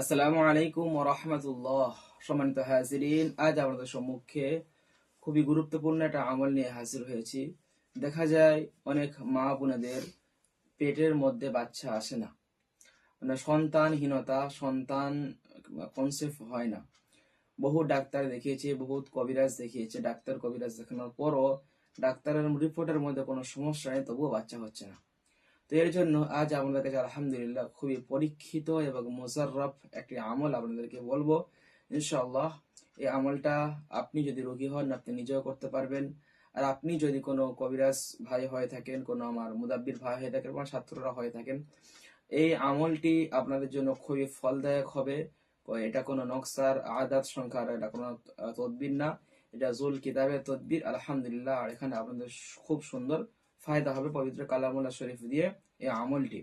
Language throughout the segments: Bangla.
আসসালামু আলাইকুম ওয়া রাহমাতুল্লাহ। সম্মানিত হাজিরিন, আজ আমাদের সম্মুখে খুবই গুরুত্বপূর্ণ একটা আমল নিয়ে হাজির হয়েছি। দেখা যায় অনেক মা বোনেদের পেটের মধ্যে বাচ্চা আসে না, মানে সন্তানহীনতা, সন্তান কনসেপ্ট হয় না। বহু ডাক্তার দেখিয়েছে, বহুত কবিরাজ দেখিয়েছে, ডাক্তার কবিরাজ দেখানোর পরও ডাক্তারের রিপোর্টের মধ্যে কোনো সমস্যা নেই, তবুও বাচ্চা হচ্ছে না। তো এর জন্য আজ আপনাদের কাছে আলহামদুলিল্লাহ খুবই পরীক্ষিত এবং মুজাররব একটি আমল আপনাদেরকে বলবো। ইনশাআল্লাহ এই আমলটা আপনি যদি রোগী হন আপনি নিজেও করতে পারবেন। আর আপনি যদি কোনো কবিরাজ ভাই হয়ে থাকেন, কোনো আমার মুদাব্বির ভাই হয়ে থাকেন, কোনো ছাত্ররা হয়ে থাকেন, এই আমলটি আপনাদের জন্য খুবই ফলদায়ক হবে। এটা কোনো নকশার আদাত সংখ্যার, এটা কোনো তদবির না, এটা জুল কিতাবের তদবির আলহামদুলিল্লাহ। আর এখানে আপনাদের খুব সুন্দর ফায়দা হবে পবিত্র কালামুল্লাহ শরীফ দিয়ে এই আমলটি।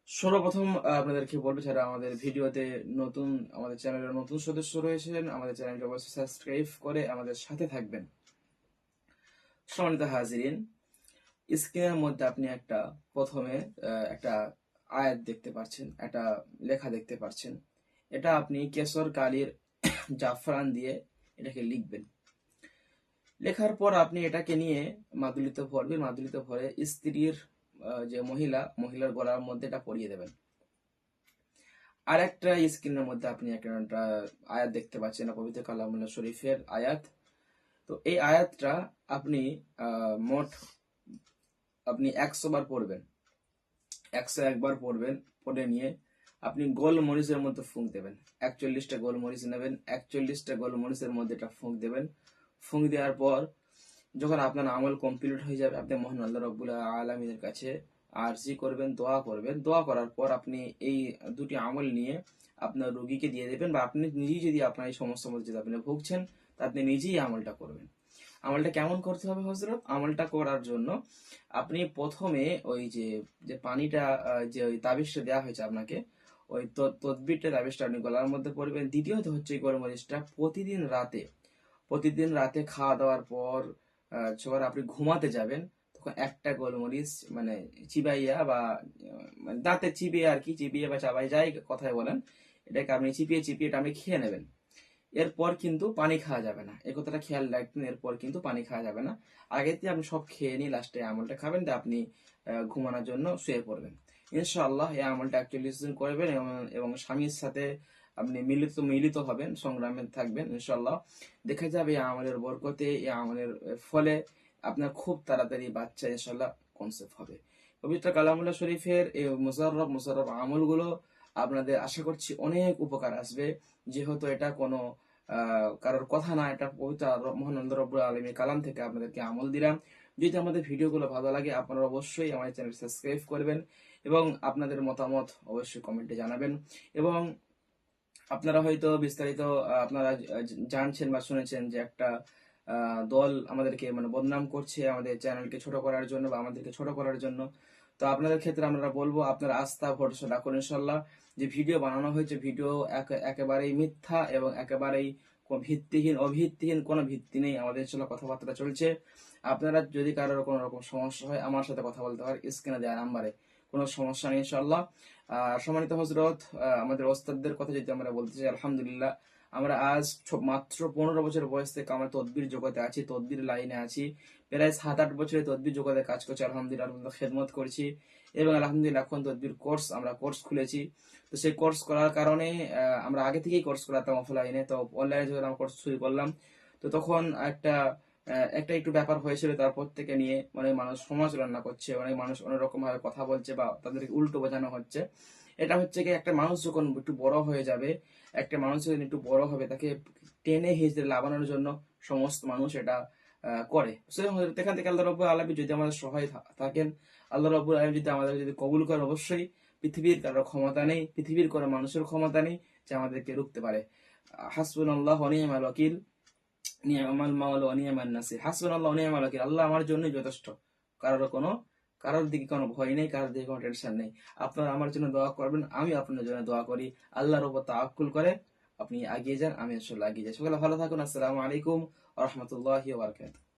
সর্বপ্রথম আপনাদেরকে বলবো, যারা আমাদের ভিডিওতে নতুন, আমাদের চ্যানেলের নতুন সদস্য রয়েছেন, আমাদের চ্যানেলটি অবশ্যই সাবস্ক্রাইব করে আমাদের সাথে থাকবেন। সম্মানিত হাজিরিন, স্ক্রিনের মধ্যে আপনি প্রথমে একটা আয়াত দেখতে পাচ্ছেন, একটা লেখা দেখতে পাচ্ছেন। এটা আপনি কেশর কালির জাফরান দিয়ে এটাকে লিখবেন। লেখার পর আপনি এটাকে নিয়ে মাদুলিতে ভরবেন। মাদুলিতে ভরে স্ত্রীর যে মহিলার গলার মধ্যে এটা পরিয়ে দেবেন। আর একটা স্ক্রিনের মধ্যে আপনি একটা আয়াত দেখতে পাচ্ছেন, পবিত্র কালামুল্লাহ শরীফের আয়াত। তো এই আয়াতটা আপনি মোট আপনি 100 বার পড়বেন, 101 বার পড়বেন। পড়ে নিয়ে আপনি গোলমরিচের মধ্যে ফুঁক দেবেন। 41টা গোলমরিচ নেবেন, 41টা গোলমরিচের মধ্যে এটা ফুঁক দেবেন। ফুঁক দেওয়ার পর যখন আপনার আমল কমপ্লিট হয়ে যাবে, আপনি মহান আল্লাহ রাব্বুল আলামিনের কাছে আরজি করবেন, দোয়া করবেন। দোয়া করার পর আপনি এই দুটি আমল নিয়ে আপনার রোগীকে দিয়ে দেবেন, বা আপনি নিজেই যদি আপনার এই সমস্যার মধ্যে যদি আপনি ভুগছেন, তা আপনি নিজেই আমলটা করবেন। আমলটা কেমন করতে হবে হযরত? আমলটা করার জন্য আপনি প্রথমে ওই যে যে পানিটা, যে ওই তাবিজটা দেওয়া হয়েছে আপনাকে, ওই তদবিরটা, তাবিজটা আপনি গলার মধ্যে পড়বেন। দ্বিতীয়ত হচ্ছে এই গোলমরিচটা প্রতিদিন রাতে খাওয়া দাওয়ার পর যখন আপনি ঘুমাতে যাবেন, তখন একটা গোলমরিচ মানে চিবাইয়া বা মানে দাঁতে চিবিয়ে, আর কি চিবিয়ে বা চাবাই যাই কথায় বলেন, এটাকে আপনি চিপিয়ে চিপিয়ে এটা আপনি খেয়ে নেবেন। এরপর কিন্তু পানি খাওয়া যাবে না, এই কথাটা খেয়াল রাখবেন। এরপর কিন্তু পানি খাওয়া যাবে না। আগে থেকে আপনি সব খেয়ে নিয়ে লাস্টে আমলটা খাবেন, দিয়ে আপনি ঘুমানোর জন্য শুয়ে পড়বেন। ইনশাআল্লাহ এই আমলটা 41 দিন করবেন, এবং স্বামীর সাথে আপনি মিলিত হবেন, সংগ্রামে থাকবেন। ইনশাআল্লাহ দেখা যাবে এই আমলের বরকতে, এই আমলের ফলে আপনার খুব তাড়াতাড়ি বাচ্চা ইনশাআল্লাহ কনসেপ্ট হবে। পবিত্র কালামুল্লাহ শরীফের এই মুজাররব আমলগুলো আপনাদের আশা করছি অনেক উপকার আসবে। যেহেতু এটা কোনো কারোর কথা না, এটা পবিত্র মহান রব্বুল আলামিনের কালাম থেকে আপনাদেরকে আমল দিলাম। যদি আমাদের ভিডিওগুলো ভালো লাগে, আপনারা অবশ্যই আমার চ্যানেল সাবস্ক্রাইব করবেন এবং আপনাদের মতামত অবশ্যই কমেন্টে জানাবেন। এবং আপনারা হয়তো বিস্তারিত আপনারা জানছেন বা শুনেছেন যে একটা দল আমাদেরকে মানে বদনাম করছে, আমাদের চ্যানেলকে ছোট করার জন্য বা আমাদেরকে ছোট করার জন্য। তো আপনাদের ক্ষেত্রে আমরা বলবো, আপনারা আস্থা ভরসা রাখুন ইনশাল্লাহ। যে ভিডিও বানানো হয়েছে, ভিডিও একেবারেই মিথ্যা এবং একেবারেই অভিত্তিহীন, কোনো ভিত্তি নেই। আমাদের ইনশাল্লাহ কথাবার্তা চলছে। আপনারা যদি কারোর কোনো রকম সমস্যা হয়, আমার সাথে কথা বলতে পারেন স্ক্রিনে দেওয়া নাম্বারে, কোনো সমস্যা নেই ইনশাল্লাহ। সম্মানিত হযরত, আমাদের ওস্তাদদের কথা যদি আমরা বলতে চাই, আলহামদুলিল্লাহ আমরা আজ মাত্র 15 বছর বয়স থেকে আমরা তদবির জগতে আছি, তদবির লাইনে আছি। প্রায় 7-8 বছরে তদবির জগতে কাজ করছি, আলহামদুলিল্লাহ খেদমত করছি। এবং আলহামদুলিল্লাহ এখন তদবির আমরা কোর্স খুলেছি। তো সেই কোর্স করার কারণে আমরা আগে থেকেই কোর্স করাতাম অফলাইনে, তো অনলাইনে যখন আমরা কোর্স শুরু করলাম, তো তখন একটু ব্যাপার হয়েছিল। তারপর থেকে নিয়ে অনেক মানুষ সমালোচনা করছে, অনেক মানুষ অনেক রকম ভাবে কথা বলছে বা তাদেরকে উল্টো বোঝানো হচ্ছে। এটা হচ্ছে কি, একটা মানুষ যখন একটু বড় হয়ে যাবে, একটা মানুষ যখন একটু বড় হবে, তাকে টেনে হিঁচড়ে লাগানোর জন্য সমস্ত মানুষ এটা করে। এখান থেকে আল্লাহ রব্বুল আলামিন যদি আমাদের সহায় থাকেন, আল্লাহ রব্বুল আলামিন যদি আমাদের যদি কবুল করেন, অবশ্যই পৃথিবীর কারো ক্ষমতা নেই, পৃথিবীর কোনো মানুষের ক্ষমতা নেই যে আমাদেরকে রুখতে পারে। হাসবুনাল্লাহু ওয়া নি'মাল ওয়াকিল, নি'মাল মাওলা ওয়া নি'মান নাসির। হাসবুনাল্লাহু ওয়া নি'মাল ওয়াকিল, আল্লাহ আমার জন্যই যথেষ্ট। কারোর দিকে কোনো ভয় নেই, কারোর দিকে কোনো টেনশন নেই। আপনারা আমার জন্য দোয়া করবেন, আমি আপনাদের জন্য দোয়া করি। আল্লাহর উপর তাওয়াক্কুল করে আপনি এগিয়ে যান, আমি আসলে এগিয়ে যাই। সকালে ভালো থাকুন। আসসালামু আলাইকুম ওয়া রাহমাতুল্লাহি ওয়া বারাকাতুহু।